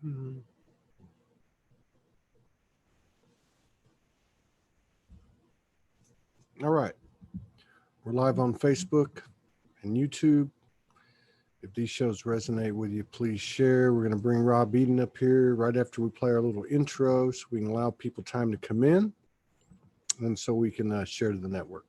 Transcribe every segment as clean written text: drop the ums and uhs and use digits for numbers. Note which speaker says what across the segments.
Speaker 1: Mhm. All right. We're live on Facebook and YouTube. If these shows resonate with you, please share. We're going to bring Rob Eden up here right after we play our little intro so we can allow people time to come in and so we can share to the network.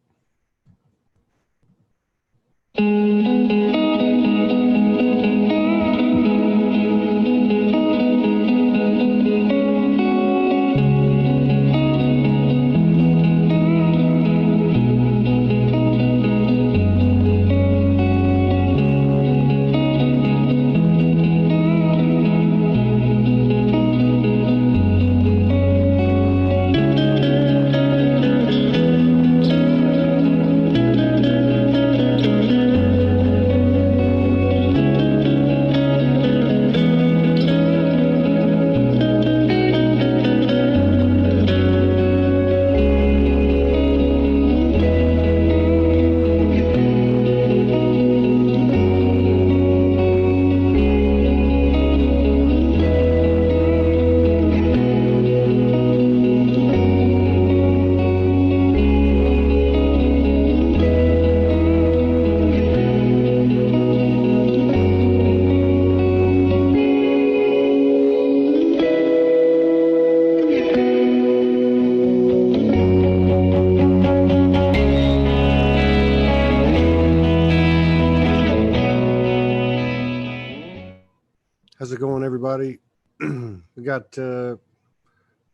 Speaker 1: How's it going, everybody? We got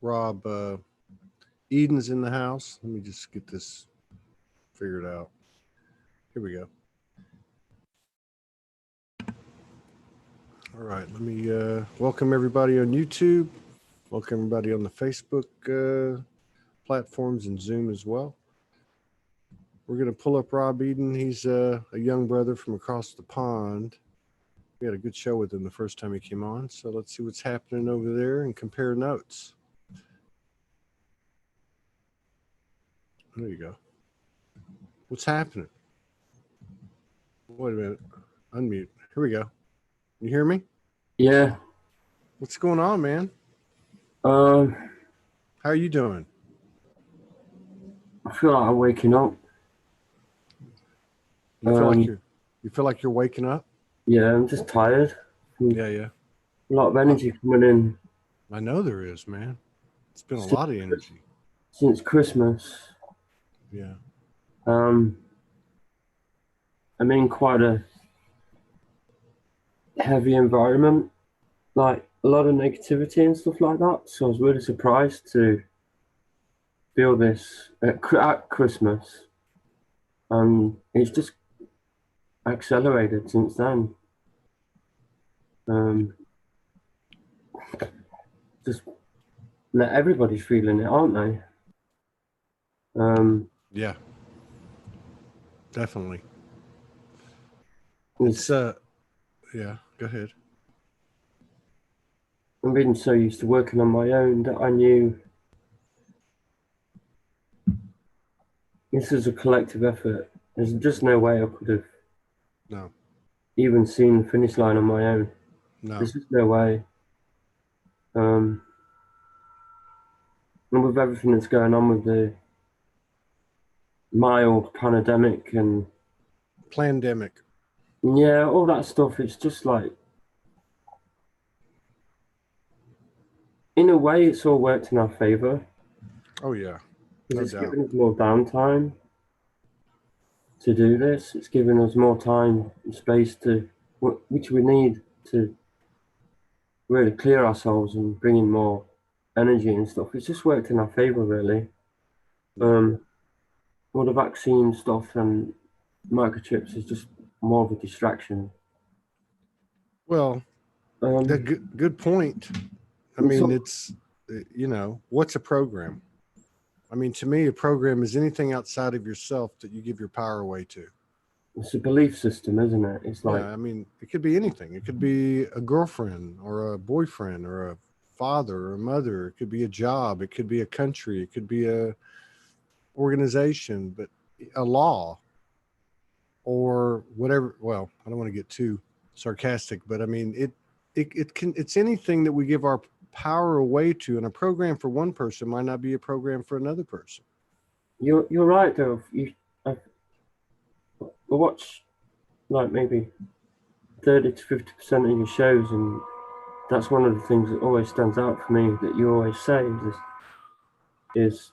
Speaker 1: Rob Eden's in the house. Let me just get this figured out. Here we go. All right, let me welcome everybody on YouTube. Welcome everybody on the Facebook platforms and Zoom as well. We're going to pull up Rob Eden. He's a young brother from across the pond. We had a good show with him the first time he came on. So let's see what's happening over there and compare notes. There you go. What's happening? Wait a minute. Unmute. Here we go. You hear me?
Speaker 2: Yeah.
Speaker 1: What's going on, man?
Speaker 2: How
Speaker 1: are you doing?
Speaker 2: I feel like I'm waking up.
Speaker 1: You feel like you're waking up?
Speaker 2: Yeah, I'm just tired.
Speaker 1: Yeah.
Speaker 2: A lot of energy coming in.
Speaker 1: I know there is, man. It's been a lot of energy.
Speaker 2: Since Christmas.
Speaker 1: Yeah.
Speaker 2: I'm in quite a heavy environment, like a lot of negativity and stuff like that. So I was really surprised to feel this at Christmas. And it's just accelerated since then. Just let everybody's feeling it, aren't they?
Speaker 1: Yeah, definitely. It's yeah, go ahead.
Speaker 2: I'm being so used to working on my own that I knew this is a collective effort. There's just no way I could have even seen the finish line on my own.
Speaker 1: No.
Speaker 2: There's just no way. And with everything that's going on with the mild pandemic and
Speaker 1: pandemic,
Speaker 2: yeah, all that stuff, it's just like, in a way, it's all worked in our favor.
Speaker 1: Oh yeah,
Speaker 2: no it's doubt. Given us more downtime to do this. It's giving us more time and space which we need to really clear ourselves and bring in more energy and stuff. It's just worked in our favor, really. All the vaccine stuff and microchips is just more of a distraction.
Speaker 1: Well, good point. I mean, it's, what's a program? I mean, to me, a program is anything outside of yourself that you give your power away to.
Speaker 2: It's a belief system, isn't it? It's like,
Speaker 1: I mean, it could be anything. It could be a girlfriend or a boyfriend or a father or a mother. It could be a job. It could be a country. It could be a organization, but a law or whatever. Well, I don't want to get too sarcastic, but I mean, it's anything that we give our power away to, and a program for one person might not be a program for another person.
Speaker 2: You're right though. I watch like maybe 30 to 50% of your shows, and that's one of the things that always stands out for me that you always say is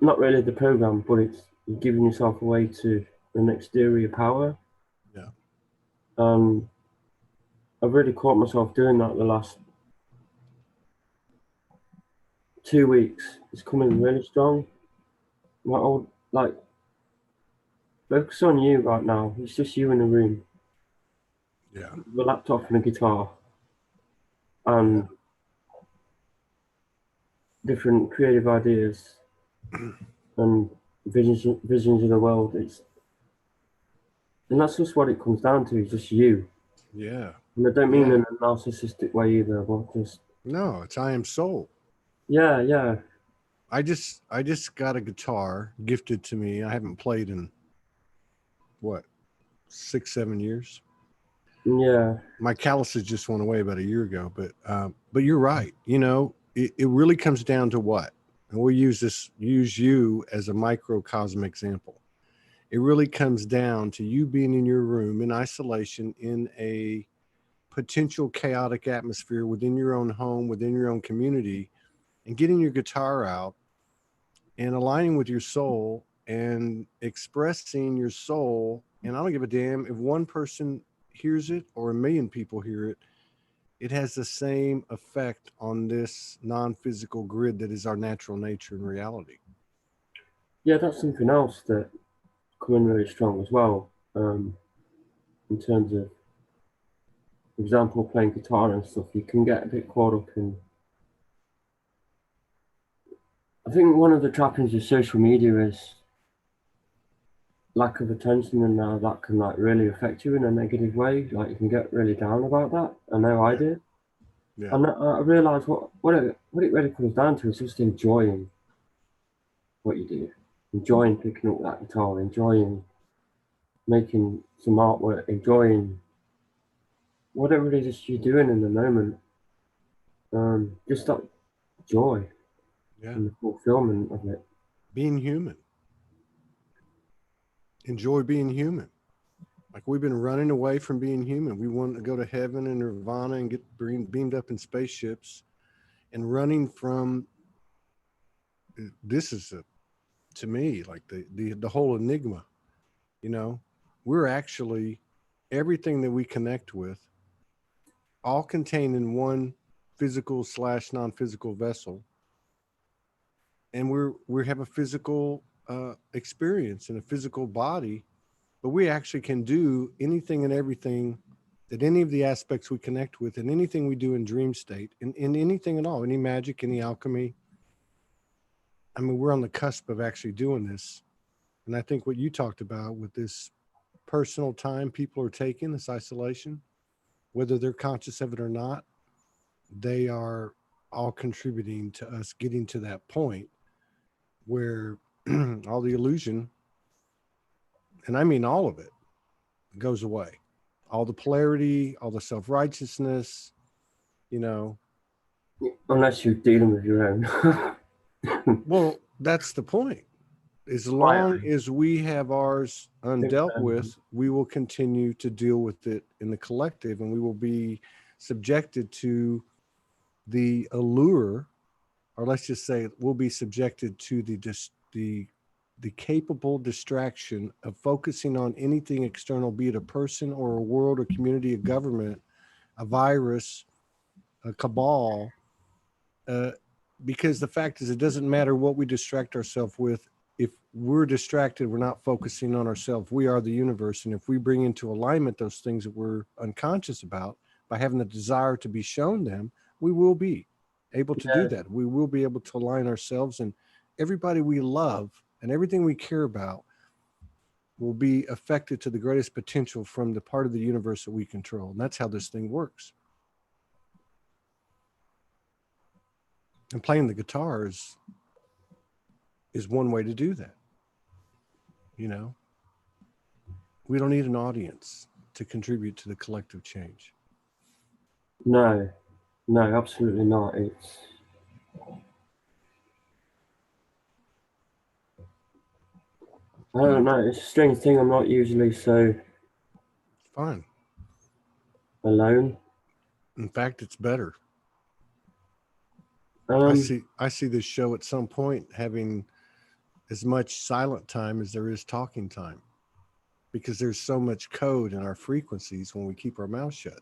Speaker 2: not really the program, but it's you're giving yourself away to an exterior power.
Speaker 1: Yeah.
Speaker 2: I've really caught myself doing that the last 2 weeks. It's coming really strong. My old like focus on you right now. It's just you in a room,
Speaker 1: Yeah.
Speaker 2: with a laptop and a guitar, and different creative ideas and visions of the world. And that's just what it comes down to. It's just you.
Speaker 1: Yeah.
Speaker 2: And I don't mean
Speaker 1: Yeah.
Speaker 2: in a narcissistic way either, but just
Speaker 1: No, it's I am soul.
Speaker 2: yeah.
Speaker 1: I just got a guitar gifted to me. I haven't played in what, 6, 7 years.
Speaker 2: Yeah,
Speaker 1: My calluses just went away about a year ago. But you're right. You know, it really comes down to what, and we'll use you as a microcosm example. It really comes down to you being in your room in isolation in a potential chaotic atmosphere within your own home, within your own community, and getting your guitar out and aligning with your soul and expressing your soul. And I don't give a damn if one person hears it or a million people hear it. It has the same effect on this non-physical grid that is our natural nature and reality.
Speaker 2: yeah. That's something else that coming really strong as well. In terms of, for example, playing guitar and stuff, you can get a bit caught up in. I think one of the trappings of social media is lack of attention, and now that can like really affect you in a negative way. Like you can get really down about that. I know I
Speaker 1: Yeah.
Speaker 2: did,
Speaker 1: Yeah.
Speaker 2: and I realised what it really comes down to is just enjoying what you do, enjoying picking up that guitar, enjoying making some artwork, enjoying whatever it is you're doing in the moment. Just that joy
Speaker 1: Yeah.
Speaker 2: and the fulfillment of it.
Speaker 1: Being human. Enjoy being human. Like we've been running away from being human. We want to go to heaven and nirvana and get beamed up in spaceships, and running from this is to me like the whole enigma. You know, we're actually everything that we connect with, all contained in one physical / non-physical vessel, and we have a physical experience and a physical body, but we actually can do anything and everything that any of the aspects we connect with and anything we do in dream state and in anything at all, any magic, any alchemy. I mean, we're on the cusp of actually doing this. And I think what you talked about with this personal time people are taking, this isolation, whether they're conscious of it or not, they are all contributing to us getting to that point where all the illusion, and I mean all of it, goes away. All the polarity, all the self righteousness, you know.
Speaker 2: Unless you're dealing with your own.
Speaker 1: Well, that's the point. As long
Speaker 2: Quietly.
Speaker 1: as we have ours undealt with, we will continue to deal with it in the collective, and we will be subjected to the allure, or let's just say we'll be subjected to the capable distraction of focusing on anything external, be it a person or a world or community, a government, a virus, a cabal, uh, because the fact is, it doesn't matter what we distract ourselves with. If we're distracted, we're not focusing on ourselves. We are the universe. And if we bring into alignment those things that we're unconscious about by having the desire to be shown them, we will be able to do that. We will be able to align ourselves, and everybody we love and everything we care about will be affected to the greatest potential from the part of the universe that we control. And that's how this thing works. And playing the guitar is one way to do that. You know, we don't need an audience to contribute to the collective change.
Speaker 2: No, no, absolutely not. I don't know. It's a strange thing. I'm not usually so
Speaker 1: Fine.
Speaker 2: alone.
Speaker 1: In fact, it's better.
Speaker 2: Um,
Speaker 1: I see this show at some point having as much silent time as there is talking time because there's so much code in our frequencies when we keep our mouth shut.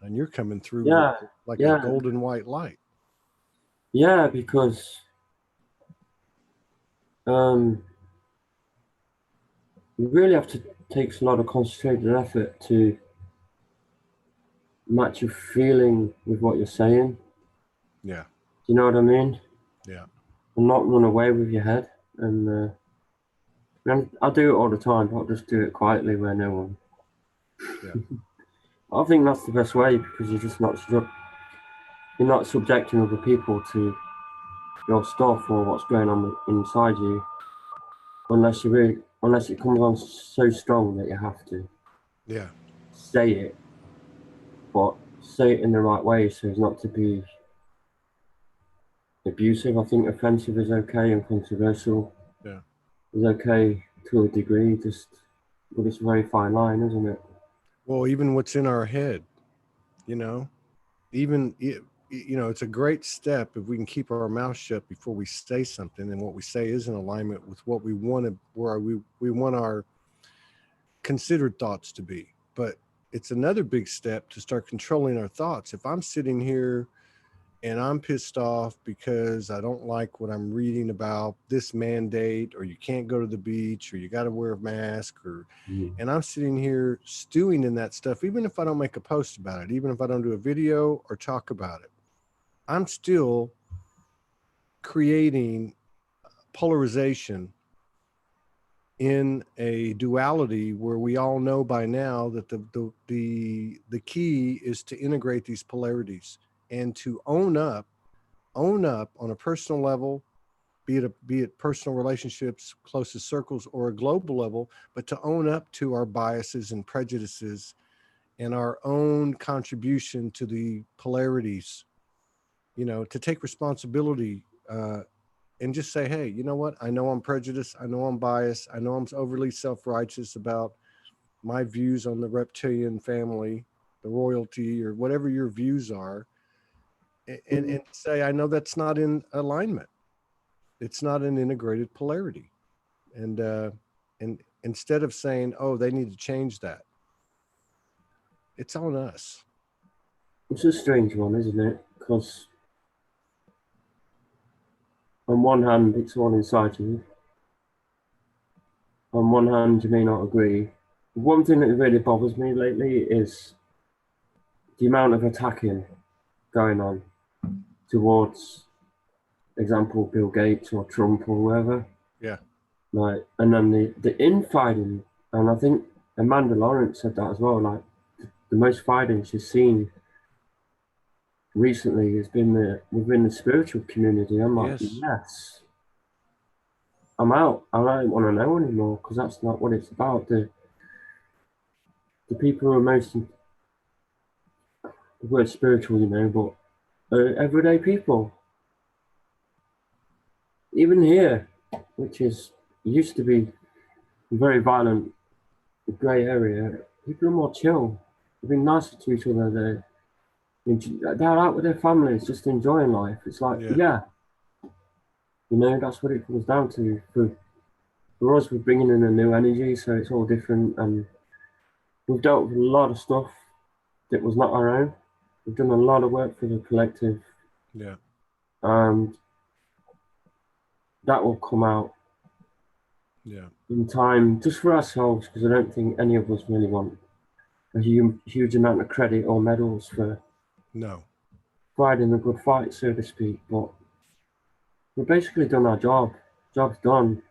Speaker 1: And you're coming through with
Speaker 2: yeah,
Speaker 1: like a
Speaker 2: yeah,
Speaker 1: golden white light.
Speaker 2: yeah. Because um, you really have to take a lot of concentrated effort to match your feeling with what you're saying.
Speaker 1: Yeah.
Speaker 2: Do you know what I mean?
Speaker 1: Yeah.
Speaker 2: And not run away with your head. And I do it all the time, but I'll just do it quietly where no one.
Speaker 1: Yeah.
Speaker 2: I think that's the best way because you're not subjecting other people to your stuff or what's going on inside you, unless it comes on so strong that you have to
Speaker 1: Yeah.
Speaker 2: say it, but say it in the right way so as not to be abusive. I think offensive is okay and controversial
Speaker 1: Yeah.
Speaker 2: is okay to a degree, but it's a very fine line, isn't it?
Speaker 1: Well, even what's in our head, you know, even you know, it's a great step if we can keep our mouth shut before we say something, and what we say is in alignment with what we want to, where we want our considered thoughts to be. But it's another big step to start controlling our thoughts. If I'm sitting here and I'm pissed off because I don't like what I'm reading about this mandate, or you can't go to the beach, or you got to wear a mask, or
Speaker 2: Mm.
Speaker 1: and I'm sitting here stewing in that stuff, even if I don't make a post about it, even if I don't do a video or talk about it, I'm still creating polarization in a duality where we all know by now that the key is to integrate these polarities and to own up on a personal level, be it personal relationships, closest circles, or a global level, but to own up to our biases and prejudices and our own contribution to the polarities. You know, to take responsibility and just say, hey, you know what? I know I'm prejudiced. I know I'm biased. I know I'm overly self righteous about my views on the reptilian family, the royalty, or whatever your views are, and say, I know that's not in alignment. It's not an integrated polarity. And instead of saying, oh, they need to change that, it's on us.
Speaker 2: It's a strange one, isn't it? Because on one hand, it's all inside you. On one hand, you may not agree. One thing that really bothers me lately is the amount of attacking going on towards, example, Bill Gates or Trump or whoever.
Speaker 1: Yeah.
Speaker 2: Like, and then the infighting, and I think Amanda Lawrence said that as well. Like, the most fighting she's seen recently has been within the spiritual community. I'm like,
Speaker 1: Yes.
Speaker 2: yes, I'm out. I don't want to know anymore because that's not what it's about. The people who are most the word spiritual, but everyday people. Even here, which is used to be a very violent, grey area, people are more chill. They've been nicer to each other. They're out with their families, just enjoying life. It's like,
Speaker 1: Yeah.
Speaker 2: yeah, that's what it comes down to. For us, we're bringing in a new energy, so it's all different. And we've dealt with a lot of stuff that was not our own. We've done a lot of work for the collective,
Speaker 1: Yeah.
Speaker 2: and that will come out
Speaker 1: Yeah.
Speaker 2: in time just for ourselves, because I don't think any of us really want a huge amount of credit or medals for
Speaker 1: No.
Speaker 2: fighting a good fight, so to speak. But we've basically done our job. Job's done.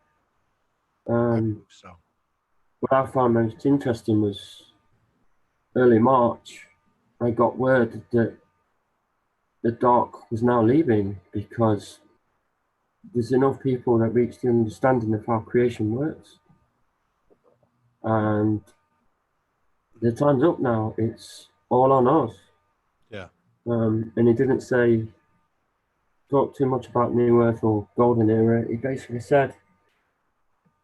Speaker 1: I
Speaker 2: Um,
Speaker 1: believe so.
Speaker 2: what I found most interesting was early March, I got word that the doc was now leaving because there's enough people that reach the understanding of how creation works. And the time's up now. It's all on us. And he didn't talk too much about New Earth or Golden Era. He basically said,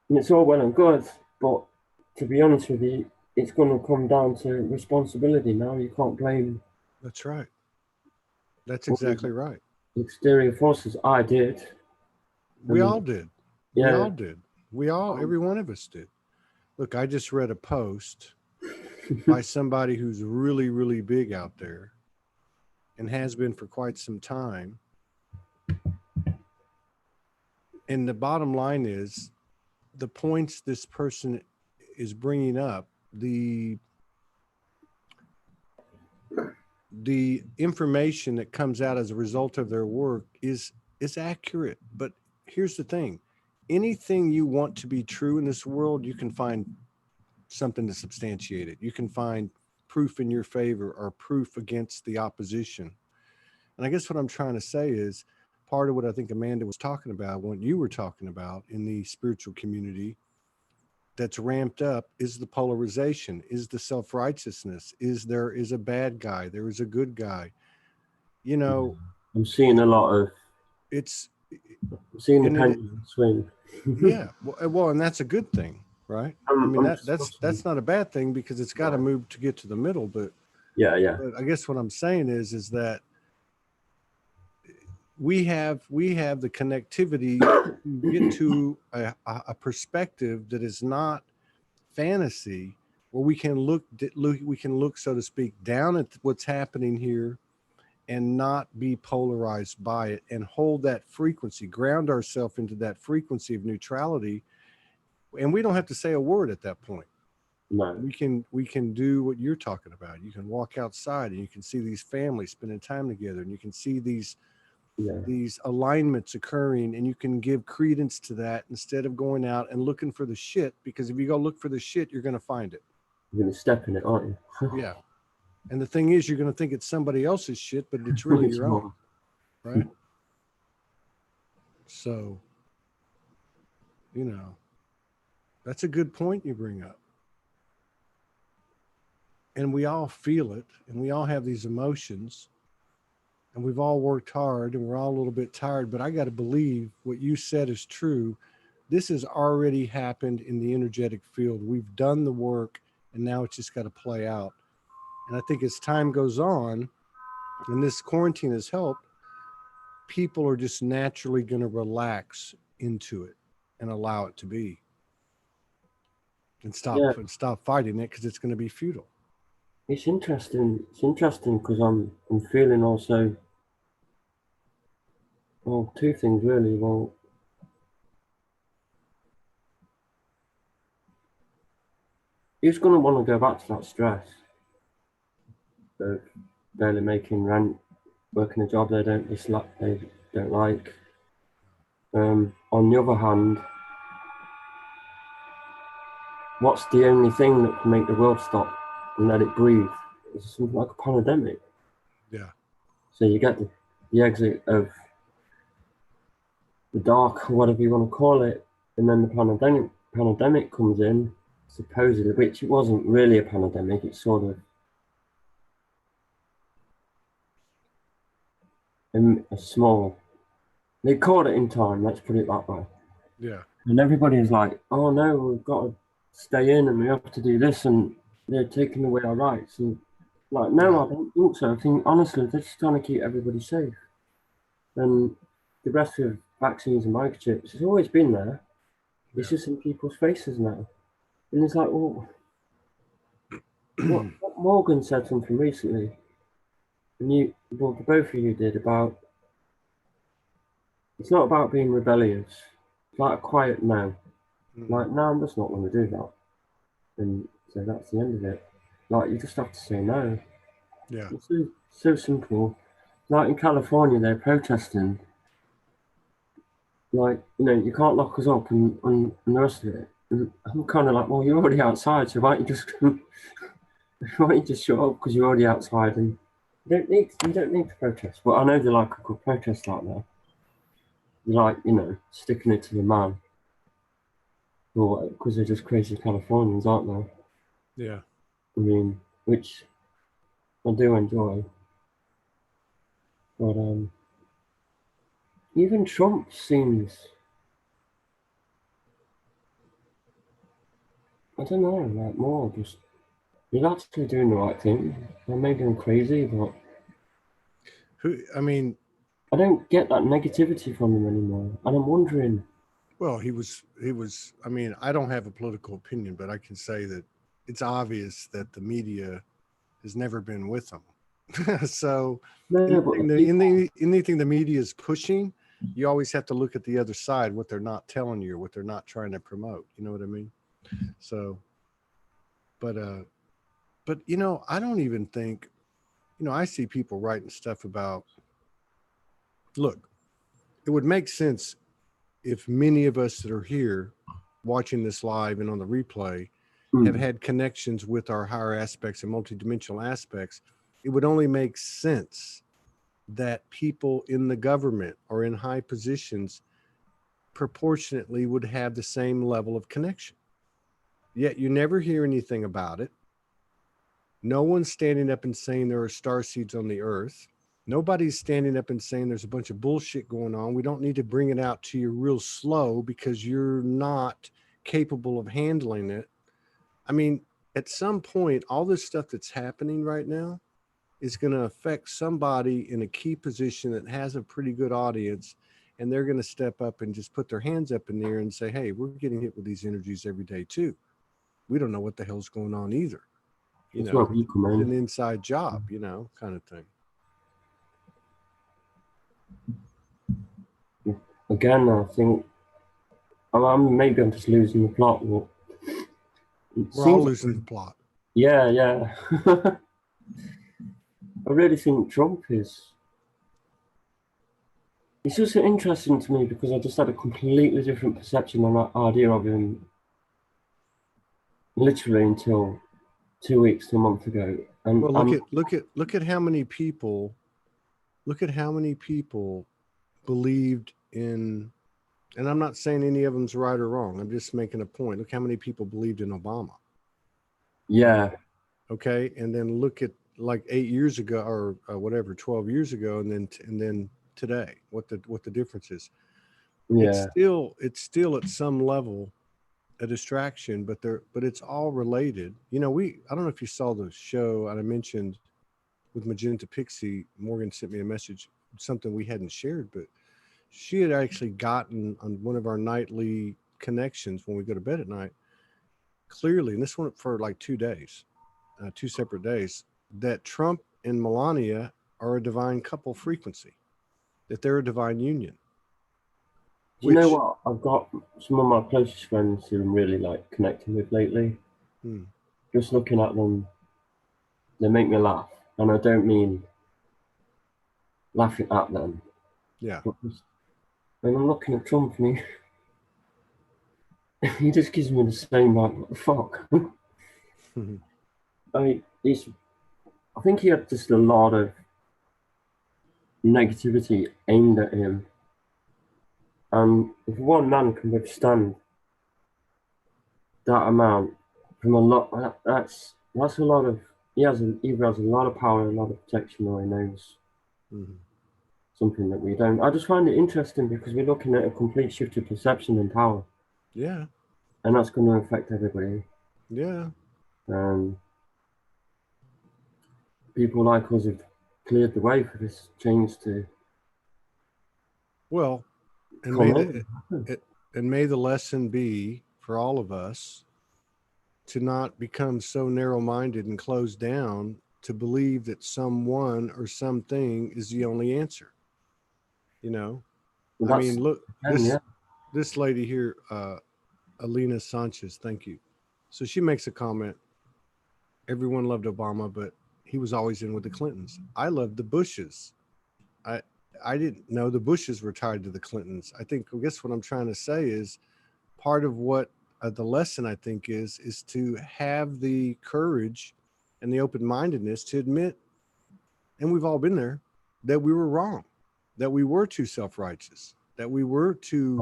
Speaker 2: and it's all well and good, but to be honest with you, it's going to come down to responsibility now. You can't blame.
Speaker 1: That's right. That's exactly right.
Speaker 2: Exterior forces. I did.
Speaker 1: We all did.
Speaker 2: Yeah.
Speaker 1: We all did. Every one of us did. Look, I just read a post by somebody who's really, really big out there and has been for quite some time. And the bottom line is the points this person is bringing up, the information that comes out as a result of their work is accurate. But here's the thing. Anything you want to be true in this world, you can find something to substantiate it. You can find proof in your favor or proof against the opposition. And I guess what I'm trying to say is part of what I think Amanda was talking about, what you were talking about in the spiritual community that's ramped up is the polarization, is the self-righteousness, is there is a bad guy, there is a good guy. You know,
Speaker 2: I'm seeing a lot of I'm seeing the pendulum swing.
Speaker 1: Yeah, well, and that's a good thing, right? I mean, that's not a bad thing because it's got to move to get to the middle. But
Speaker 2: yeah.
Speaker 1: But I guess what I'm saying is that we have the connectivity to get to a perspective that is not fantasy, where we can look, so to speak, down at what's happening here and not be polarized by it, and hold that frequency, ground ourselves into that frequency of neutrality. And we don't have to say a word at that point.
Speaker 2: No.
Speaker 1: We can do what you're talking about. You can walk outside and you can see these families spending time together, and you can see these alignments occurring, and you can give credence to that instead of going out and looking for the shit, because if you go look for the shit, you're going to find it.
Speaker 2: You're going to step in it, aren't you?
Speaker 1: Yeah. And the thing is, you're going to think it's somebody else's shit, but it's really your own, right? So, you know, that's a good point you bring up. And we all feel it, and we all have these emotions, and we've all worked hard, and we're all a little bit tired, but I got to believe what you said is true. This has already happened in the energetic field. We've done the work, and now it's just got to play out. And I think as time goes on, and this quarantine has helped, people are just naturally going to relax into it and allow it to be, and stop fighting it, because it's going to be futile.
Speaker 2: It's interesting. It's interesting because I'm feeling also, well, two things really. Well, who's going to want to go back to that stress of barely making rent, working a job they don't like. On the other hand, what's the only thing that can make the world stop and let it breathe? It's something like a pandemic.
Speaker 1: Yeah.
Speaker 2: So you get the exit of the dark, or whatever you want to call it, and then the pandemic comes in, supposedly, which it wasn't really a pandemic. It's sort of a small. They caught it in time. Let's put it that way.
Speaker 1: Yeah.
Speaker 2: And everybody is like, "Oh no, we've got to stay in, and we have to do this, and they're taking away our rights." And like, no, I don't think so. I think honestly, they're just trying to keep everybody safe. And the rest of vaccines and microchips has always been there. It's just in people's faces now. And it's like, well, what Morgan said something recently, and both of you did, about it's not about being rebellious. It's like a quiet no. Like, no, I'm just not going to do that. And so that's the end of it. Like, you just have to say no.
Speaker 1: Yeah.
Speaker 2: It's so simple. Like in California, they're protesting. Like, you can't lock us up and the rest of it. And I'm kind of like, well, you're already outside, so why don't you just shut up because you're already outside, and you don't need to protest. But I know they like a good protest out there. They like, sticking it to the man. Or because they're just crazy Californians, aren't they?
Speaker 1: Yeah.
Speaker 2: I mean, which I do enjoy. But even Trump seems, I don't know, like more just, he's actually doing the right thing. They're making him crazy, but
Speaker 1: I mean,
Speaker 2: I don't get that negativity from him anymore. And I'm wondering,
Speaker 1: well, he was, I mean, I don't have a political opinion, but I can say that it's obvious that the media has never been with them. So
Speaker 2: no, but the people,
Speaker 1: anything the media is pushing, you always have to look at the other side, what they're not telling you, or what they're not trying to promote. You know what I mean? So, but, I don't even think, I see people writing stuff about, look, it would make sense if many of us that are here watching this live and on the replay have had connections with our higher aspects and multidimensional aspects. It would only make sense that people in the government or in high positions proportionately would have the same level of connection. Yet you never hear anything about it. No one's standing up and saying there are star seeds on the earth. Nobody's standing up and saying there's a bunch of bullshit going on. We don't need to bring it out to you real slow because you're not capable of handling it. I mean, at some point, all this stuff that's happening right now is going to affect somebody in a key position that has a pretty good audience. And they're going to step up and just put their hands up in the air and say, hey, we're getting hit with these energies every day, too. We don't know what the hell's going on either.
Speaker 2: it's not equal,
Speaker 1: It's
Speaker 2: man.
Speaker 1: an inside job, kind of thing.
Speaker 2: Again, I think maybe I'm just losing the plot. But
Speaker 1: We're all losing the plot.
Speaker 2: Yeah, yeah. I really think Trump is. It's just interesting to me because I just had a completely different perception and idea of him literally until 2 weeks to a month ago. And
Speaker 1: Well, look at how many people believed in, and I'm not saying any of them's right or wrong. I'm just making a point. Look how many people believed in Obama.
Speaker 2: yeah,
Speaker 1: Okay, and then look at like 8 years ago or whatever, 12 years ago, and then today. What the difference is?
Speaker 2: yeah.
Speaker 1: It's still at some level a distraction, but it's all related. I don't know if you saw the show I mentioned with Magenta Pixie. Morgan sent me a message, something we hadn't shared, but she had actually gotten on one of our nightly connections when we go to bed at night, clearly, and this went for like 2 days, 2 separate days, that Trump and Melania are a divine couple frequency, that they're a divine union.
Speaker 2: Do you know what? I've got some of my closest friends who I'm really like connecting with lately. Just looking at them, they make me laugh, and I don't mean laughing at them.
Speaker 1: Yeah.
Speaker 2: But just, when I'm looking at Trump, and he just gives me the same like, what the fuck? I think he had just a lot of negativity aimed at him. And if one man can withstand that amount from a lot, that's a lot of. He either has a lot of power and a lot of protection, or he knows something that we don't. I just find it interesting because we're looking at a complete shift of perception and power.
Speaker 1: Yeah.
Speaker 2: And that's going to affect everybody.
Speaker 1: Yeah.
Speaker 2: People like us have cleared the way for this change to.
Speaker 1: Well, and may the lesson be for all of us to not become so narrow-minded and closed down to believe that someone or something is the only answer.
Speaker 2: Well,
Speaker 1: I mean, look, this lady here, Alina Sanchez, thank you. So she makes a comment. Everyone loved Obama, but he was always in with the Clintons. I loved the Bushes. I didn't know the Bushes were tied to the Clintons. I guess what I'm trying to say is part of what the lesson I think is to have the courage and the open-mindedness to admit, and we've all been there, that we were wrong, that we were too self-righteous, that we were too,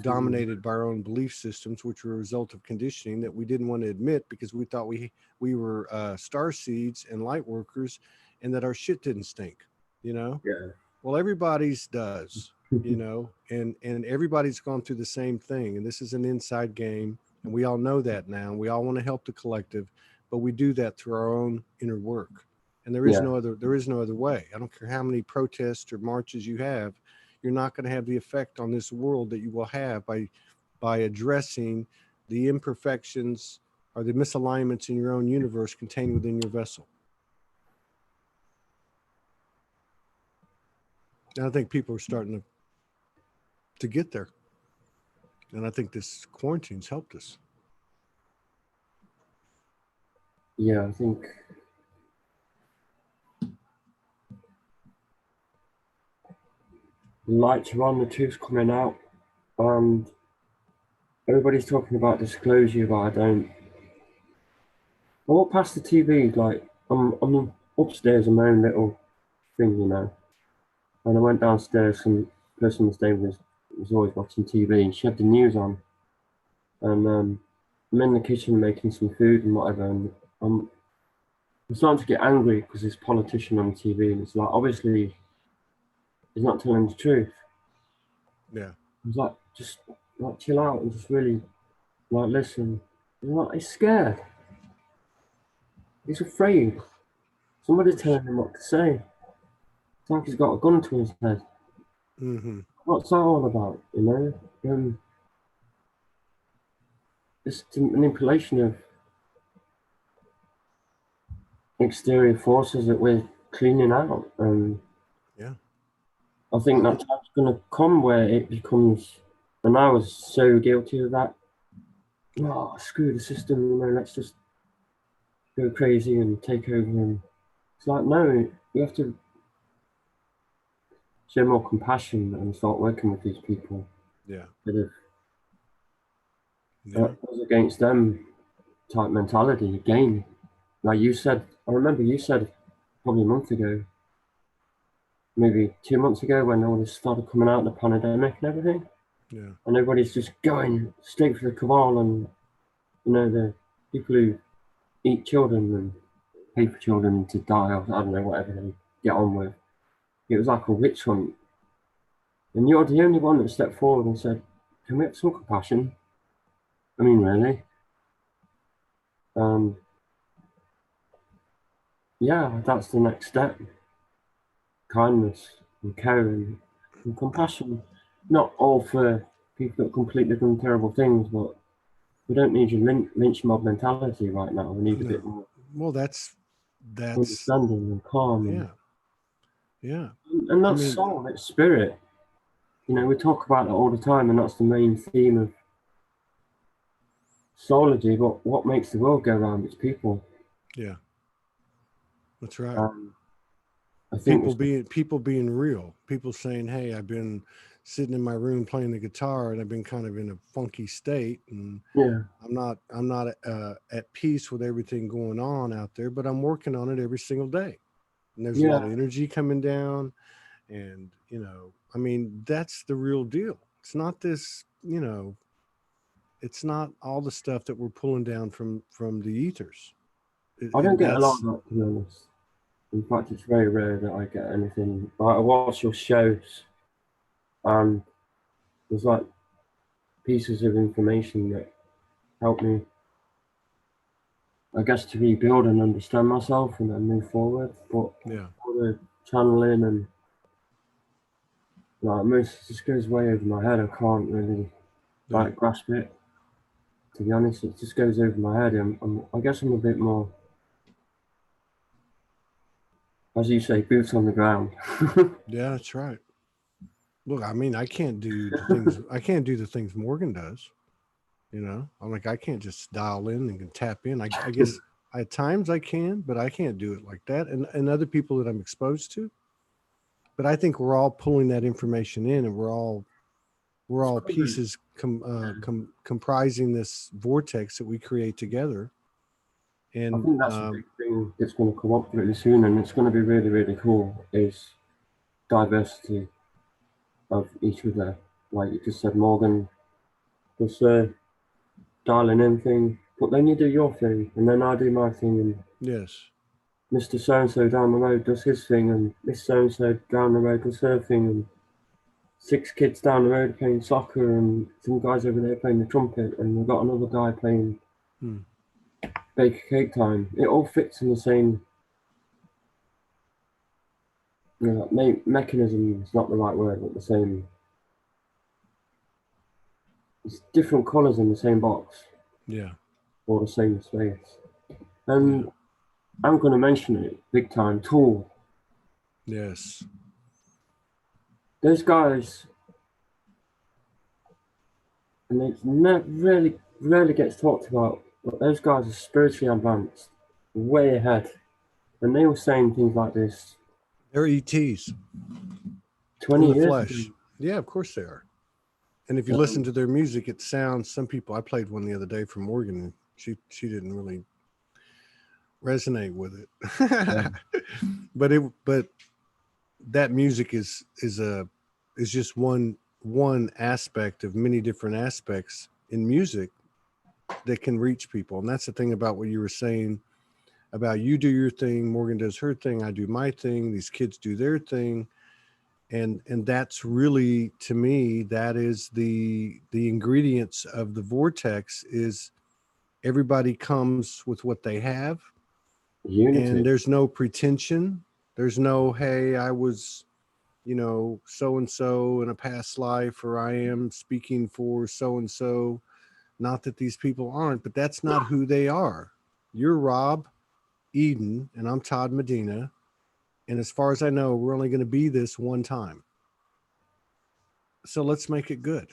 Speaker 1: dominated by our own belief systems, which were a result of conditioning that we didn't want to admit because we thought we were star seeds and light workers, and that our shit didn't stink. you know?
Speaker 2: Yeah.
Speaker 1: Well, everybody's does, you know, and everybody's gone through the same thing. And this is an inside game, and we all know that now. We all want to help the collective, but we do that through our own inner work. And
Speaker 2: Yeah.
Speaker 1: there is no other way. I don't care how many protests or marches you have, you're not going to have the effect on this world that you will have by addressing the imperfections or the misalignments in your own universe contained within your vessel. And I think people are starting to get there. And I think this quarantine's helped us.
Speaker 2: Yeah, I think the lights are on, the truth's coming out, and everybody's talking about disclosure, but I don't. I walk past the TV, like, I'm upstairs in my own little thing, you know, and I went downstairs, and the person was there was always watching TV, and she had the news on, and I'm in the kitchen making some food and whatever, and I'm starting to get angry because this politician on TV, and it's like, obviously, he's not telling the truth.
Speaker 1: Yeah.
Speaker 2: I was like, just like chill out and just really like listen. He's like, he's scared. He's afraid. Somebody's telling him what to say. It's like he's got a gun to his head.
Speaker 1: Mm-hmm.
Speaker 2: What's that all about? You know, it's the manipulation of exterior forces that we're cleaning out, and
Speaker 1: Yeah.
Speaker 2: I think that time's going to come where it becomes. And I was so guilty of that. Oh, screw the system, you know, let's just go crazy and take over. And it's like, no, you have to show more compassion and start working with these people.
Speaker 1: Yeah.
Speaker 2: Instead of
Speaker 1: Yeah.
Speaker 2: us against them type mentality again. Like you said, I remember you said probably a month ago, maybe 2 months ago, when all this started coming out, the pandemic and everything.
Speaker 1: Yeah.
Speaker 2: And everybody's just going straight for the cabal, and you know, the people who eat children and pay for children to die, or I don't know, whatever they get on with. It was like a witch hunt. And you're the only one that stepped forward and said, can we have some compassion? I mean, really? Yeah, that's the next step. Kindness and caring and compassion. Not all for people that completely done terrible things, but we don't need your lynch mob mentality right now. We need a bit more
Speaker 1: Well, that's
Speaker 2: understanding and calm.
Speaker 1: yeah. Yeah.
Speaker 2: And
Speaker 1: I
Speaker 2: that's
Speaker 1: mean,
Speaker 2: soul, it's spirit. You know, we talk about that all the time, and that's the main theme of Soology, but what makes the world go round? It's people.
Speaker 1: yeah. That's right.
Speaker 2: I think
Speaker 1: people being real. People saying, "Hey, I've been sitting in my room playing the guitar, and I've been kind of in a funky state, and
Speaker 2: yeah,
Speaker 1: I'm not at peace with everything going on out there, but I'm working on it every single day. And there's a lot of energy coming down, and you know, I mean, that's the real deal. It's not this, you know, it's not all the stuff that we're pulling down from the ethers.
Speaker 2: I don't get a lot of that, to be honest. In fact, it's very rare that I get anything. Like, I watch your shows, and there's like pieces of information that help me, I guess, to rebuild and understand myself and then move forward. But
Speaker 1: yeah,
Speaker 2: all the channeling and like most just goes way over my head. I can't really like grasp it. To be honest, it just goes over my head. I guess I'm a bit more, as you say, boots on the ground.
Speaker 1: yeah, that's right. Look, I mean, I can't do the things Morgan does. You know, I'm like, I can't just dial in and tap in. I guess at times I can, but I can't do it like that. And other people that I'm exposed to. But I think we're all pulling that information in, and we're all pieces comprising this vortex that we create together. And
Speaker 2: I think that's a big thing that's going to come up really soon, and it's going to be really, really cool, is diversity of each other. Like you just said, Morgan, just dialing in thing, but then you do your thing, and then I do my thing. And
Speaker 1: yes,
Speaker 2: Mr. So-and-so down the road does his thing, and Miss So-and-so down the road does her thing, and 6 kids down the road playing soccer, and some guys over there playing the trumpet, and we've got another guy playing baker cake time. It all fits in the same, mechanism is not the right word, but the same. It's different colours in the same box.
Speaker 1: Yeah.
Speaker 2: Or the same space. And I'm going to mention it big time. Tool.
Speaker 1: Yes.
Speaker 2: Those guys, and it rarely gets talked about, but those guys are spiritually advanced, way ahead. And they were saying things like this.
Speaker 1: They're ETs
Speaker 2: 20
Speaker 1: in the
Speaker 2: years
Speaker 1: flesh.
Speaker 2: ago.
Speaker 1: Yeah, of course they are. And if you listen to their music, it sounds, some people, I played one the other day from Oregon, and she didn't really resonate with it. But that music is just one aspect of many different aspects in music that can reach people. And that's the thing about what you were saying about, you do your thing, Morgan does her thing, I do my thing, these kids do their thing. And that's really, to me, that is the ingredients of the vortex, is everybody comes with what they have.
Speaker 2: Unity.
Speaker 1: And there's no pretension. There's no, hey, I was, so and so in a past life, or I am speaking for so and so. Not that these people aren't, but that's not who they are. You're Rob Eden, and I'm Todd Medina. And as far as I know, we're only going to be this one time. So let's make it good.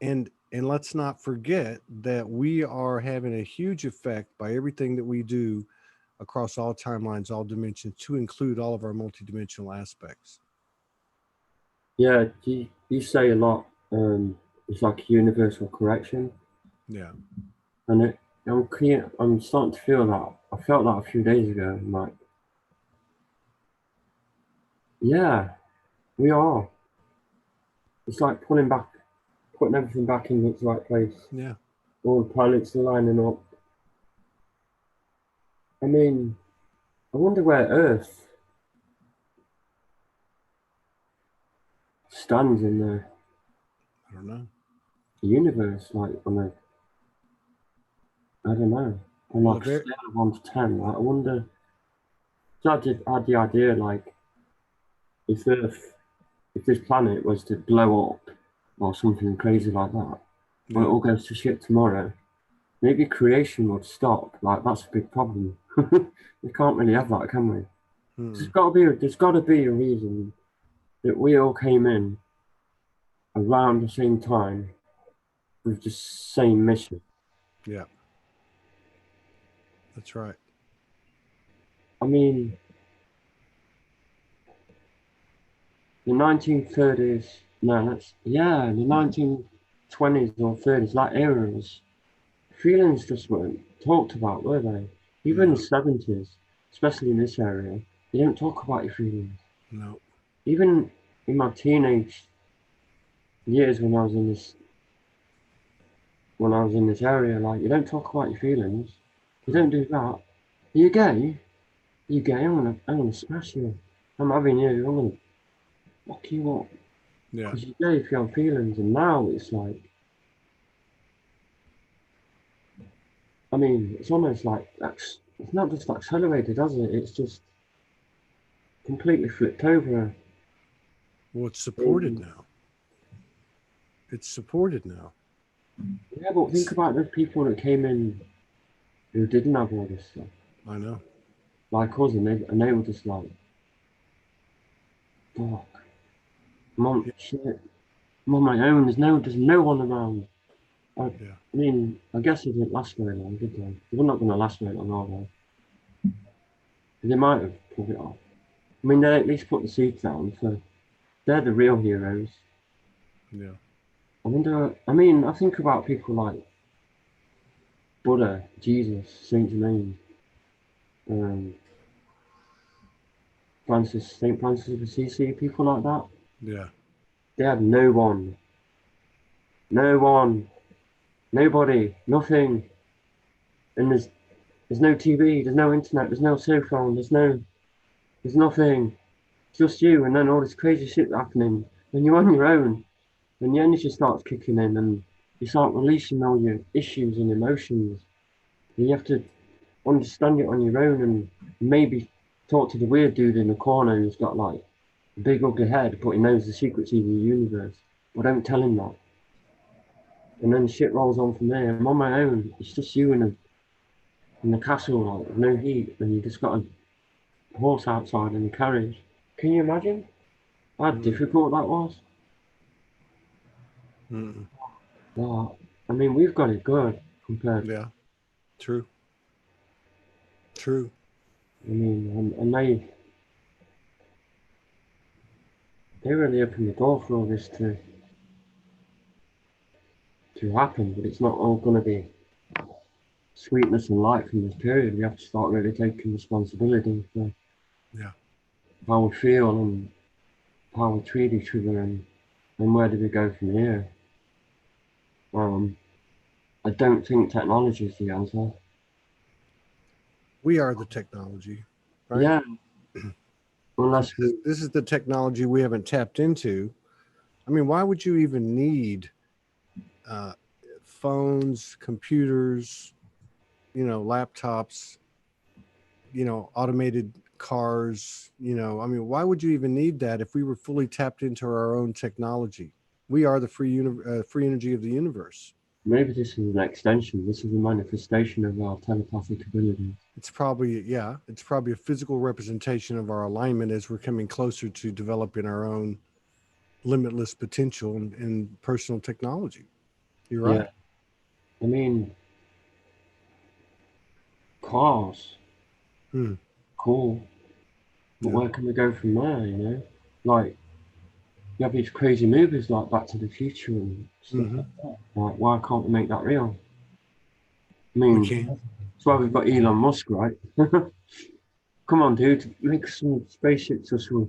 Speaker 1: And let's not forget that we are having a huge effect by everything that we do across all timelines, all dimensions, to include all of our multidimensional aspects.
Speaker 2: Yeah, you say a lot. It's like a universal correction.
Speaker 1: Yeah.
Speaker 2: And I'm starting to feel that. I felt that a few days ago. I'm like, yeah, we are. It's like putting everything back in its right place.
Speaker 1: Yeah.
Speaker 2: All the planets are lining up. I mean, I wonder where Earth stands in the
Speaker 1: I don't know.
Speaker 2: universe, like I don't know, on
Speaker 1: Well,
Speaker 2: like a scale of 1 to 10. Like, I wonder. So I just had the idea, like, if this planet was to blow up or something crazy like that, or it all goes to shit tomorrow, maybe creation would stop. Like, that's a big problem. We can't really have that, can we? There's got to be a reason that we all came in around the same time with the same mission.
Speaker 1: Yeah. That's right.
Speaker 2: I mean, the 1930s, the 1920s or 30s, that eras, feelings just weren't talked about, were they? Even in the 70s, especially in this area, you don't talk about your feelings.
Speaker 1: No.
Speaker 2: Even in my teenage years when I was in this area, like, you don't talk about your feelings. You don't do that. Are you gay? You gay? I'm gonna smash you. I'm having you. I'm gonna fuck you up.
Speaker 1: Yeah.
Speaker 2: Because you're gay if you have feelings. And now it's like, I mean, it's almost like it's not just accelerated, has it? It's just completely flipped over.
Speaker 1: Well, it's supported now. It's supported now.
Speaker 2: Yeah, but think about those people that came in who didn't have all this stuff.
Speaker 1: I know.
Speaker 2: Like us, and they were just like, fuck. Shit. I'm on my own. There's no one around. I mean, I guess it didn't last very long, did they? They're not going to last very long, are they? They might have pulled it off. I mean, they at least put the seeds down, so they're the real heroes.
Speaker 1: Yeah.
Speaker 2: I wonder. I mean, I think about people like Buddha, Jesus, Saint Germain, Saint Francis of Assisi, people like that.
Speaker 1: Yeah.
Speaker 2: They had no one, nobody, nothing. And There's no TV, there's no internet, there's no cell phone, there's nothing. It's just you, and then all this crazy shit happening. When you're on your own, then your energy starts kicking in, and you start releasing all your issues and emotions. And you have to understand it on your own, and maybe talk to the weird dude in the corner who's got like a big ugly head, but he knows the secrets of the universe. But don't tell him that. And then shit rolls on from there. I'm on my own. It's just you in the castle, like with no heat, and you just got a horse outside and a carriage. Can you imagine how difficult that was? Well, I mean, we've got it good compared.
Speaker 1: Yeah, true. True.
Speaker 2: I mean, and they really opened the door for all this to happen, but it's not all going to be sweetness and light from this period. We have to start really taking responsibility for how we feel and how we treat each other, and where do we go from here. I don't think technology is the answer.
Speaker 1: We are the technology, right?
Speaker 2: Yeah. Unless
Speaker 1: this is the technology we haven't tapped into. I mean, why would you even need phones, computers, laptops, automated cars, I mean, why would you even need that if we were fully tapped into our own technology? We are the free energy of the universe.
Speaker 2: Maybe this is an extension. This is a manifestation of our telepathic abilities.
Speaker 1: It's probably a physical representation of our alignment as we're coming closer to developing our own limitless potential in personal technology. You're right.
Speaker 2: Yeah. I mean, cars, cool. But where can we go from there, Like, you have these crazy movies like Back to the Future and stuff like that. Like, why can't we make that real? I mean, that's why we've got Elon Musk, right? Come on, dude, make some spaceships just for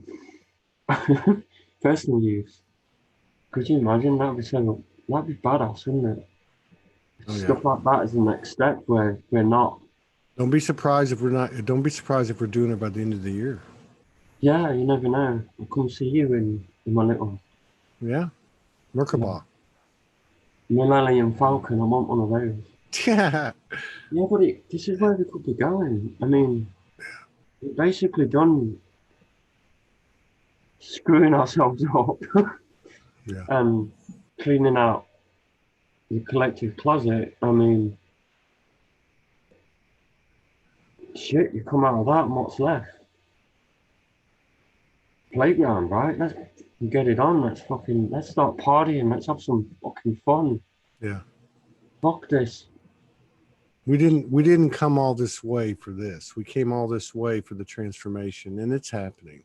Speaker 2: personal use. Could you imagine? That'd be badass, wouldn't it? Stuff like that is the next step where we're not.
Speaker 1: Don't be surprised if we're not. Don't be surprised if we're doing it by the end of the year.
Speaker 2: Yeah, you never know. I'll come see you in my little.
Speaker 1: Yeah, Merkabah.
Speaker 2: Millennium Falcon. I want one of those.
Speaker 1: Yeah.
Speaker 2: Yeah, but this is where we could be going. I mean, we're basically done screwing ourselves up and cleaning out the collective closet. I mean, shit, you come out of that and what's left? Playground, right? Let's get it on. Let's start partying. Let's have some fucking fun.
Speaker 1: Yeah.
Speaker 2: Fuck this.
Speaker 1: We didn't come all this way for this. We came all this way for the transformation, and it's happening.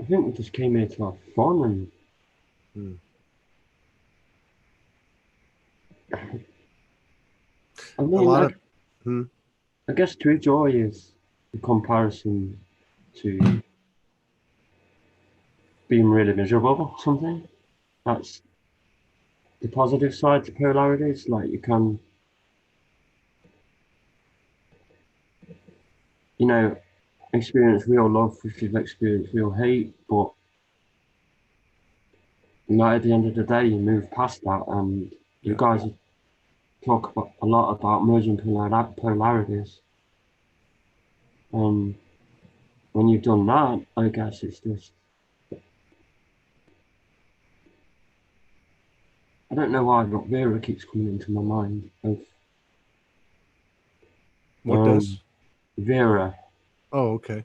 Speaker 2: I think we just came here to have fun and I mean, I guess true joy is the comparison to being really miserable or something. That's the positive side to polarities. Like you can, experience real love if you've experienced real hate, but at the end of the day, you move past that, and you guys talk a lot about merging polarities. And when you've done that, I guess it's just, I don't know why, but Vera keeps coming into my mind.
Speaker 1: What does?
Speaker 2: Vera.
Speaker 1: Oh, okay.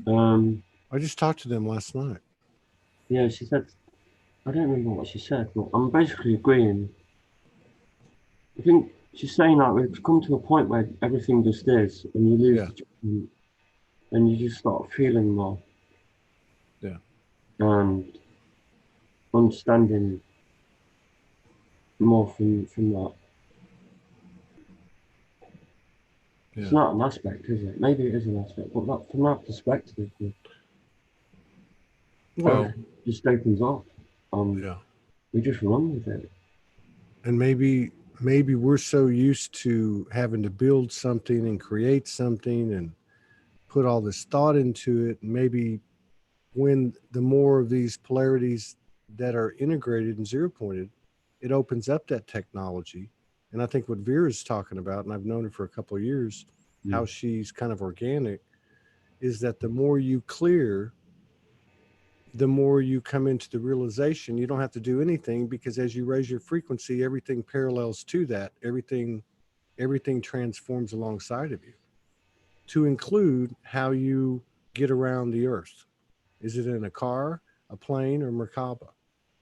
Speaker 2: I
Speaker 1: just talked to them last night.
Speaker 2: Yeah, she said, I don't remember what she said, but I'm basically agreeing. I think she's saying that we've come to a point where everything just is, and you lose the judgment, and you just start feeling more.
Speaker 1: Yeah.
Speaker 2: And understanding more from that. Yeah. It's not an aspect, is it? Maybe it is an aspect, but from that perspective, just opens up. We just run with it.
Speaker 1: And maybe maybe we're so used to having to build something and create something and put all this thought into it. Maybe when the more of these polarities that are integrated and zero pointed, it opens up that technology. And I think what Vera's talking about, and I've known her for a couple of years, how she's kind of organic, is that the more you clear, the more you come into the realization you don't have to do anything, because as you raise your frequency, everything parallels to that. Everything transforms alongside of you, to include how you get around the earth. Is it in a car, a plane, or Merkaba?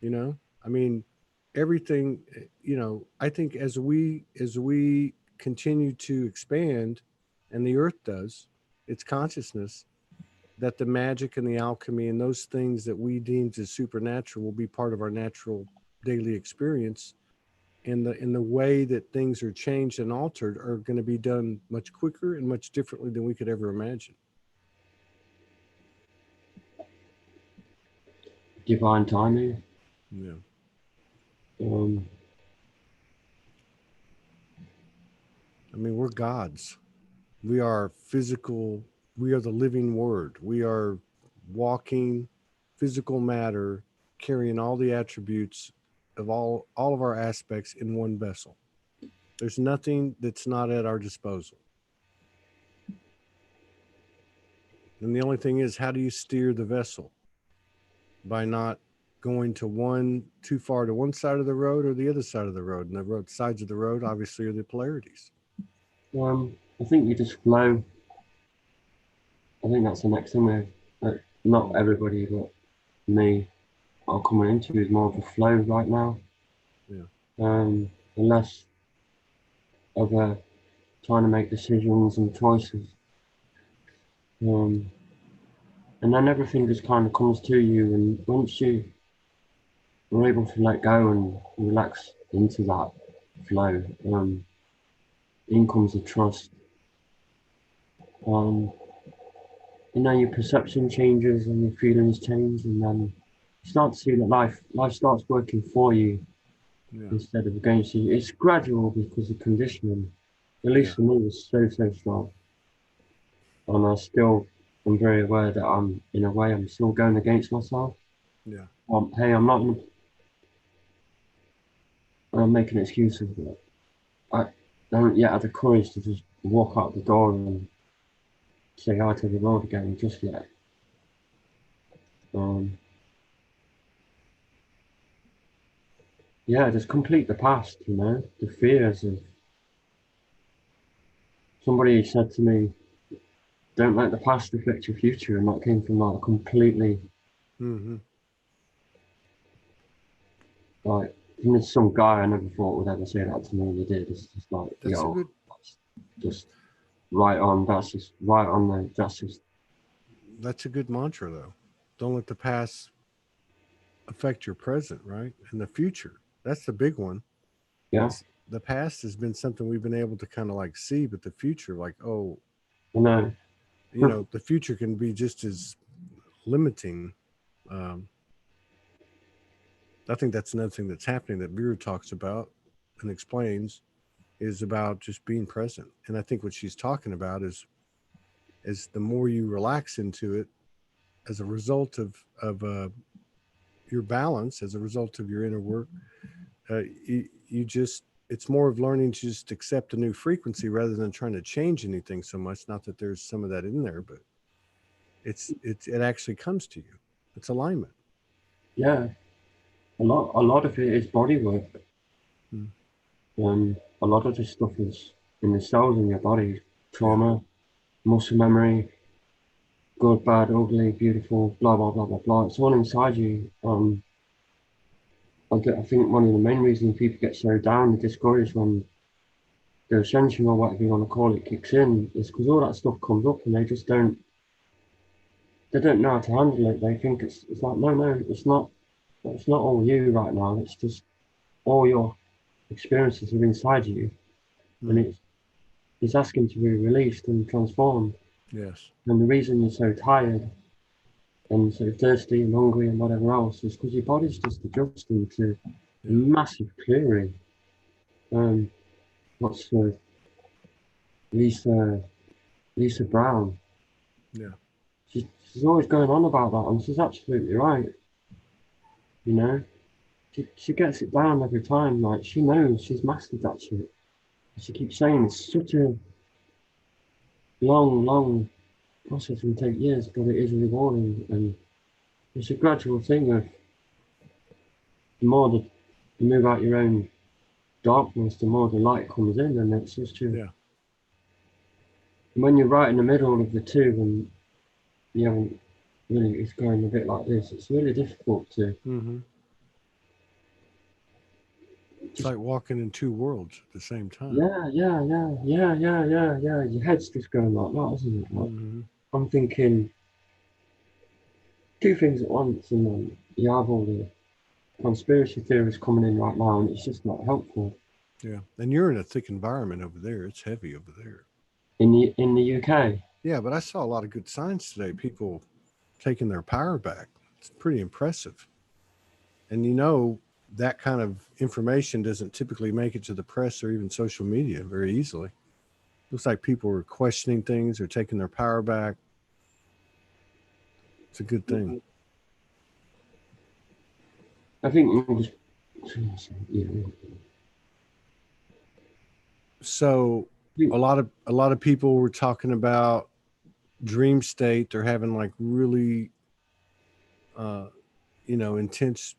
Speaker 1: You know, I mean, everything. I think as we continue to expand, and the earth does, its consciousness, that the magic and the alchemy and those things that we deem as supernatural will be part of our natural daily experience. And the way that things are changed and altered are going to be done much quicker and much differently than we could ever imagine.
Speaker 2: Divine timing.
Speaker 1: Yeah. I mean, we're gods. We are physical. We are the living word. We are walking physical matter, carrying all the attributes of all of our aspects in one vessel. There's nothing that's not at our disposal. And the only thing is, how do you steer the vessel? By not going too far to one side of the road or the other side of the road. And the sides of the road obviously are the polarities.
Speaker 2: I think you just flow. I think that's the next thing that not everybody, but me, are coming into is more of a flow right now.
Speaker 1: Yeah.
Speaker 2: Less of trying to make decisions and choices. And then everything just kind of comes to you, and once you are able to let go and relax into that flow, in comes the trust. Your perception changes and your feelings change, and then you start to see that life starts working for you instead of against you. It's gradual because the conditioning, at least for me, was so strong. And I still am very aware that I'm still going against myself.
Speaker 1: Yeah.
Speaker 2: Hey, I'm making excuses, but I don't yet have the courage to just walk out the door and say hi to the world again just yet. Just complete the past, the fears of... Somebody said to me, don't let the past affect your future, and that came from like completely... Like, there's some guy I never thought would ever say that to me, and he did. It's just like, that's just right on, that's just right on there,
Speaker 1: That's a good mantra, though. Don't let the past affect your present, right? And the future. That's the big one.
Speaker 2: Yeah.
Speaker 1: The past has been something we've been able to kind of like see, but the future, like, oh,
Speaker 2: no.
Speaker 1: The future can be just as limiting. I think that's another thing that's happening that Vera talks about and explains, is about just being present. And I think what she's talking about is the more you relax into it, as a result of your balance, as a result of your inner work, you just, it's more of learning to just accept a new frequency rather than trying to change anything so much. Not that there's some of that in there, but it actually comes to you. It's alignment.
Speaker 2: Yeah, a lot of it is body work. A lot of this stuff is in the cells in your body: trauma, muscle memory, good, bad, ugly, beautiful, blah blah blah blah blah. It's all inside you. I think one of the main reasons people get so down and discouraged when the ascension, or whatever you want to call it, kicks in, is because all that stuff comes up and they just don't know how to handle it. They think it's like, no, it's not all you right now. It's just all your experiences are inside you, and it's asking to be released and transformed.
Speaker 1: Yes.
Speaker 2: And the reason you're so tired and so thirsty and hungry and whatever else is because your body's just adjusting to a massive clearing. What's the Lisa Brown?
Speaker 1: Yeah.
Speaker 2: She's always going on about that, and she's absolutely right. You know, she gets it down every time. Like, she knows she's mastered that shit. She keeps saying it's such a long process and take years, but it is rewarding, and it's a gradual thing of the more that you move out your own darkness, the more the light comes in, and it's just true.
Speaker 1: Yeah.
Speaker 2: And when you're right in the middle of the two, and you haven't really, it's going a bit like this, it's really difficult to.
Speaker 1: Mm-hmm. It's like walking in two worlds at the same time.
Speaker 2: Yeah. Your head's just going like that, isn't it? Like,
Speaker 1: Mm-hmm.
Speaker 2: I'm thinking two things at once, and then you have all the conspiracy theories coming in right now, and it's just not helpful.
Speaker 1: Yeah. And you're in a thick environment over there. It's heavy over there.
Speaker 2: In the UK.
Speaker 1: Yeah, but I saw a lot of good signs today. People taking their power back. It's pretty impressive. And you know, that kind of information doesn't typically make it to the press or even social media very easily. Looks like people are questioning things or taking their power back. It's a good thing.
Speaker 2: I think it was, yeah.
Speaker 1: So a lot of people were talking about dream state. They're having like really intense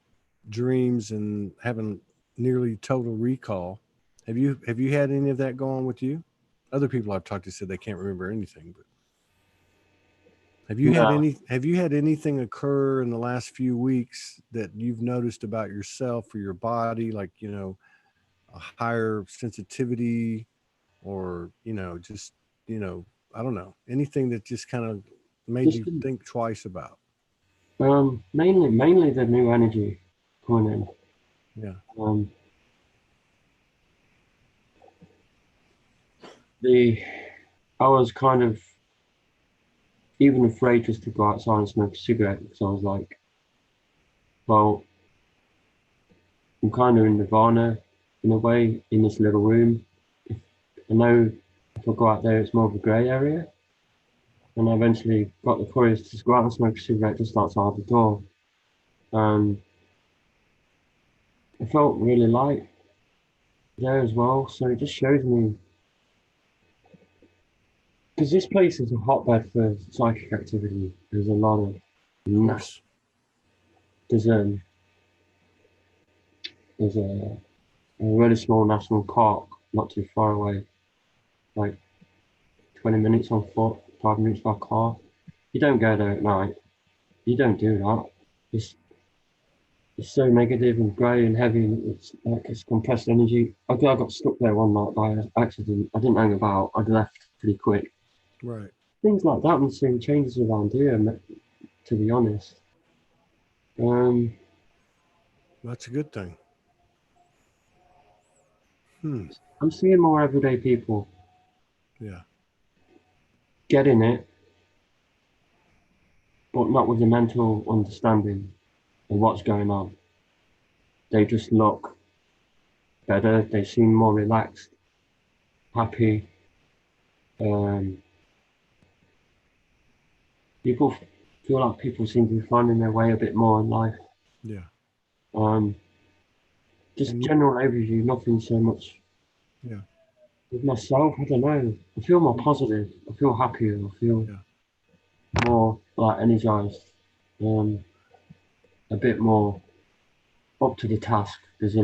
Speaker 1: dreams and having nearly total recall. Have you had any of that go on with you? Other people I've talked to said they can't remember anything, but have you had anything occur in the last few weeks that you've noticed about yourself or your body, like, a higher sensitivity, or just, I don't know, anything that just kind of made you think twice about?
Speaker 2: Mainly the new energy coming in.
Speaker 1: Yeah.
Speaker 2: I was kind of even afraid just to go outside and smoke a cigarette, because I was like, well, I'm kind of in nirvana in a way in this little room. I know if I go out there, it's more of a grey area. And I eventually got the courage to just go out and smoke a cigarette just outside the door. I felt really light there as well. So it just shows me, because this place is a hotbed for psychic activity. There's a lot of there's a really small national park not too far away, like 20 minutes on foot, 5 minutes by car. You don't go there at night. You don't do that. It's so negative and grey and heavy. It's like it's compressed energy. I got stuck there one night by accident. I didn't hang about. I left pretty quick.
Speaker 1: Right.
Speaker 2: Things like that. I'm seeing changes around here, to be honest.
Speaker 1: That's a good thing.
Speaker 2: I'm seeing more everyday people.
Speaker 1: Yeah.
Speaker 2: Getting it, but not with the mental understanding of what's going on. They just look better. They seem more relaxed, happy. People feel like people seem to be finding their way a bit more in life.
Speaker 1: Yeah.
Speaker 2: Just general overview, nothing so much.
Speaker 1: Yeah.
Speaker 2: With myself, I don't know. I feel more positive. I feel happier. I feel more like energized. A bit more up to the task. There's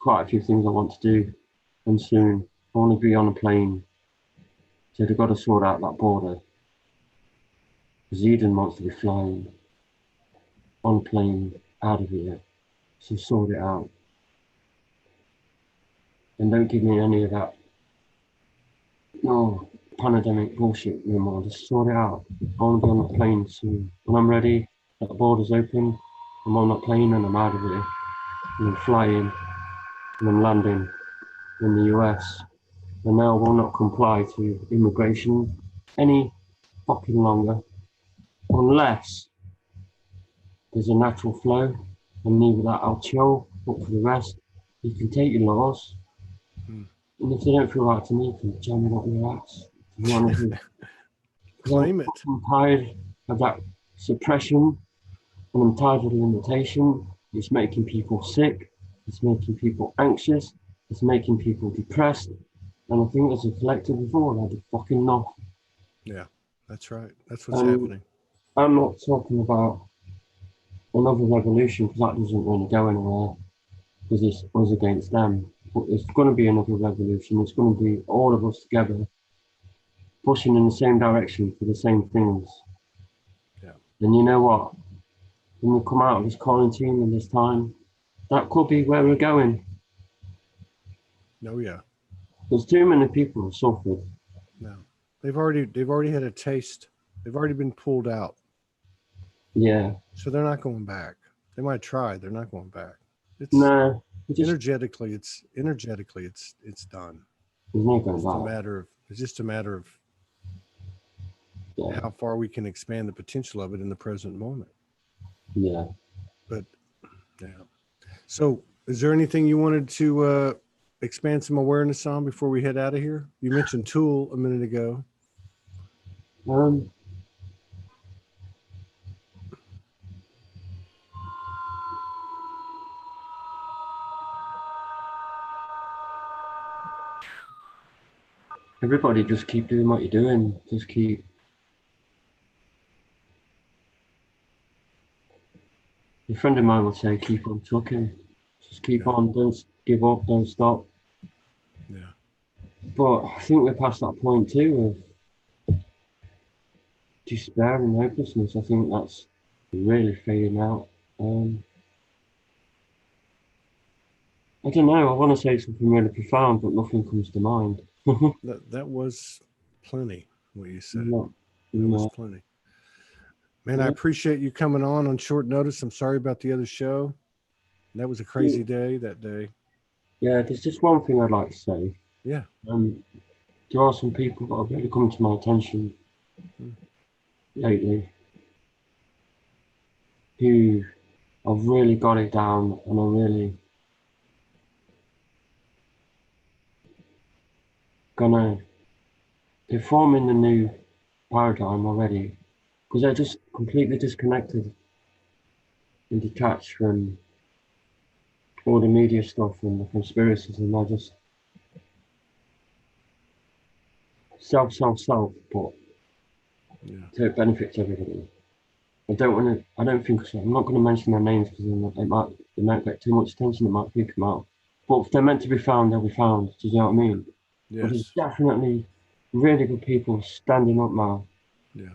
Speaker 2: quite a few things I want to do, and soon I want to be on a plane. So they've got to sort out that border. Eden wants to be flying on a plane out of here, so sort it out. And don't give me any of that pandemic bullshit no more. Just sort it out. I want to be on the plane soon. When I'm ready, that the border's open, I'm on that plane and I'm out of here. And I'm flying and I'm landing in the US. And now I will not comply to immigration any fucking longer, unless there's a natural flow, and either that I'll chill, but for the rest, you can take your laws, And if they don't feel right to me, can jam it up your ass. To be honest with you. 'Cause
Speaker 1: Claim it.
Speaker 2: I'm tired of that suppression, and I'm tired of the limitation. It's making people sick. It's making people anxious. It's making people depressed. And I think as a collective, we've all had fucking enough.
Speaker 1: Yeah, that's right. That's what's happening.
Speaker 2: I'm not talking about another revolution because that doesn't really go anywhere because it's us against them. But it's going to be another revolution. It's going to be all of us together pushing in the same direction for the same things.
Speaker 1: Yeah.
Speaker 2: And you know what? When we come out of this quarantine and this time, that could be where we're going.
Speaker 1: Oh yeah.
Speaker 2: There's too many people who suffered.
Speaker 1: No, they've already had a taste. They've already been pulled out.
Speaker 2: Yeah.
Speaker 1: So they're not going back. They might try. They're not going back. It's
Speaker 2: No.
Speaker 1: energetically. It's done.
Speaker 2: There's no going
Speaker 1: It's
Speaker 2: back.
Speaker 1: just a matter of
Speaker 2: Yeah.
Speaker 1: how far we can expand the potential of it in the present moment.
Speaker 2: Yeah.
Speaker 1: But yeah. So, is there anything you wanted to expand some awareness on before we head out of here? You mentioned Tool a minute ago.
Speaker 2: Everybody just keep doing what you're doing. Just keep. A friend of mine would say, keep on trucking. Just keep on. Don't give up. Don't stop.
Speaker 1: Yeah.
Speaker 2: But I think we're past that point too of despair and hopelessness. I think that's really fading out. I don't know. I want to say something really profound, but nothing comes to mind.
Speaker 1: that was plenty. What you said.
Speaker 2: No.
Speaker 1: That was plenty. Man, I appreciate you coming on short notice. I'm sorry about the other show. That was a crazy day that day.
Speaker 2: Yeah, there's just one thing I'd like to say.
Speaker 1: Yeah.
Speaker 2: There are some people that have really come to my attention lately who have really got it down and are really they're forming the new paradigm already because they're just completely disconnected and detached from all the media stuff and the conspiracies, and they're just self, but so it benefits everybody. I don't think so. I'm not going to mention their names because they might get too much attention. It might freak them out. But if they're meant to be found, they'll be found. Do you know what I mean?
Speaker 1: Yes.
Speaker 2: But there's definitely really good people standing up now.
Speaker 1: Yeah.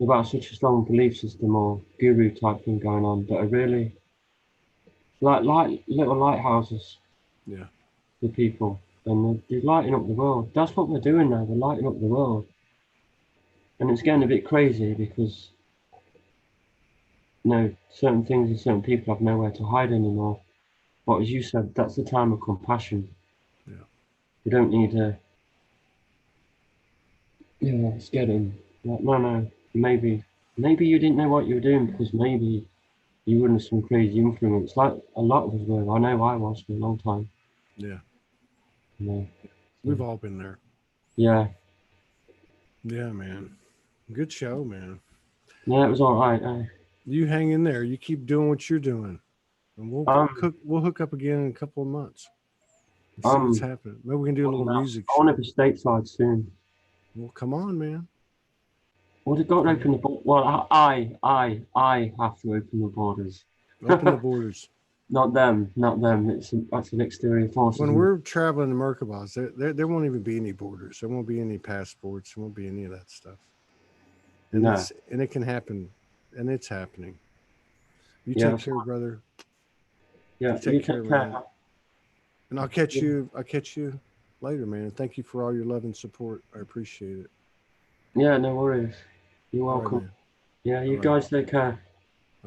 Speaker 2: About such a strong belief system or guru type thing going on that are really like little lighthouses.
Speaker 1: Yeah.
Speaker 2: For people, and they're lighting up the world. That's what we're doing now. We're lighting up the world, and it's getting a bit crazy because certain things and certain people have nowhere to hide anymore. But as you said, that's the time of compassion.
Speaker 1: Yeah.
Speaker 2: We don't need let's get him. Like, no, maybe you didn't know what you were doing because maybe you were under some crazy influence, like a lot of us were. I know I was for a long time.
Speaker 1: Yeah.
Speaker 2: We've
Speaker 1: all been there.
Speaker 2: Yeah.
Speaker 1: Yeah, man. Good show, man.
Speaker 2: Yeah, it was all right.
Speaker 1: You hang in there. You keep doing what you're doing, and we'll hook up again in a couple of months. See what's happening. Maybe we can do a little music.
Speaker 2: I want to be stateside soon.
Speaker 1: Well, come on, man.
Speaker 2: Well, they've got to open the borders. Well, I have to open the borders.
Speaker 1: Open the borders.
Speaker 2: Not them. That's an exterior force.
Speaker 1: When we're traveling to Merkabahs, there won't even be any borders. There won't be any passports. There won't be any of that stuff. And it can happen, and it's happening. You take care, brother.
Speaker 2: Yeah,
Speaker 1: you take care, man. And I'll catch you later, man. Thank you for all your love and support. I appreciate it.
Speaker 2: Yeah, no worries. You're welcome.
Speaker 1: Right,
Speaker 2: yeah, you guys take care.